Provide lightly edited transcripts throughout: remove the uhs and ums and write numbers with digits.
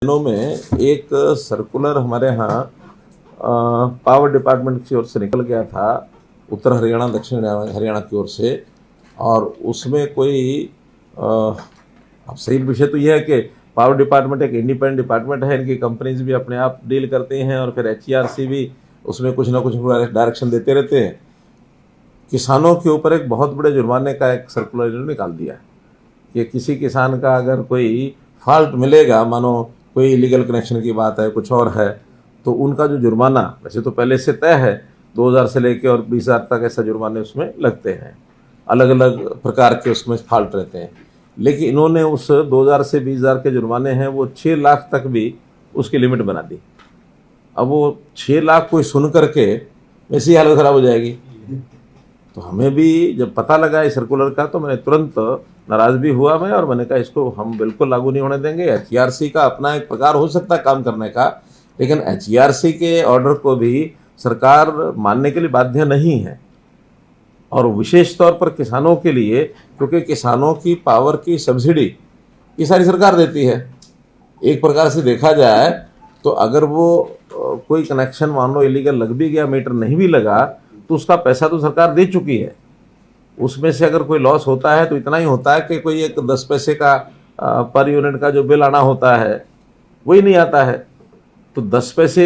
दिनों में एक सर्कुलर हमारे यहाँ पावर डिपार्टमेंट की ओर से निकल गया था, उत्तर हरियाणा दक्षिण हरियाणा की ओर से। और उसमें कोई अब सही विषय तो यह है कि पावर डिपार्टमेंट एक इंडिपेंडेंट डिपार्टमेंट है, इनकी कंपनीज भी अपने आप डील करते हैं और फिर एचईआरसी भी उसमें कुछ ना कुछ डायरेक्शन देते रहते हैं। किसानों के ऊपर एक बहुत बड़े जुर्माने का एक सर्कुलर इन्होंने निकाल दिया कि किसी किसान का अगर कोई फॉल्ट मिलेगा, मानो कोई इलीगल कनेक्शन की बात है, कुछ और है, तो उनका जो जुर्माना वैसे तो पहले से तय है, 2000 से लेके और 20,000 तक ऐसा जुर्माने उसमें लगते हैं, अलग अलग प्रकार के उसमें फॉल्ट रहते हैं। लेकिन इन्होंने उस 2000 से 20,000 के जुर्माने हैं वो 6 लाख तक भी उसकी लिमिट बना दी। अब वो 6 लाख कोई सुन करके ऐसी हालत ख़राब हो जाएगी। तो हमें भी जब पता लगा इस सर्कुलर का तो मैंने तुरंत नाराज़ भी हुआ मैं, और मैंने कहा इसको हम बिल्कुल लागू नहीं होने देंगे। एचईआरसी का अपना एक प्रकार हो सकता है काम करने का, लेकिन एचईआरसी के ऑर्डर को भी सरकार मानने के लिए बाध्य नहीं है, और विशेष तौर पर किसानों के लिए, क्योंकि किसानों की पावर की सब्सिडी ये सारी सरकार देती है। एक प्रकार से देखा जाए तो अगर वो कोई कनेक्शन मान लो इलीगल लग भी गया, मीटर नहीं भी लगा, तो उसका पैसा तो सरकार दे चुकी है। उसमें से अगर कोई लॉस होता है तो इतना ही होता है कि कोई एक 10 पैसे का पर यूनिट का जो बिल आना होता है वही नहीं आता है। तो 10 पैसे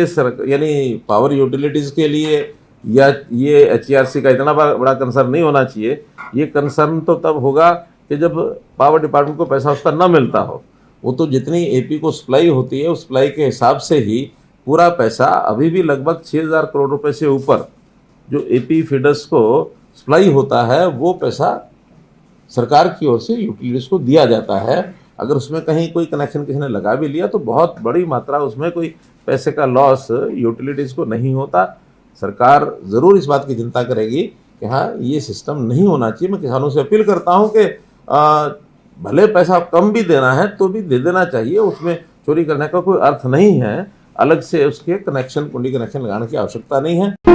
यानी पावर यूटिलिटीज़ के लिए या ये एचईआरसी का इतना बड़ा कंसर्न नहीं होना चाहिए। ये कंसर्न तो तब होगा कि जब पावर डिपार्टमेंट को पैसा उसका ना मिलता हो। वो तो जितनी एपी को सप्लाई होती है उस सप्लाई के हिसाब से ही पूरा पैसा, अभी भी लगभग 6,000 करोड़ रुपए से ऊपर जो एपी फीडर्स को सप्लाई होता है वो पैसा सरकार की ओर से यूटिलिटीज़ को दिया जाता है। अगर उसमें कहीं कोई कनेक्शन किसी ने लगा भी लिया तो बहुत बड़ी मात्रा उसमें कोई पैसे का लॉस यूटिलिटीज़ को नहीं होता। सरकार ज़रूर इस बात की चिंता करेगी कि हाँ, ये सिस्टम नहीं होना चाहिए। मैं किसानों से अपील करता हूँ कि भले पैसा कम भी देना है तो भी दे देना चाहिए, उसमें चोरी करने का कोई अर्थ नहीं है। अलग से उसके कनेक्शन, कुंडी कनेक्शन लगाने की आवश्यकता नहीं है।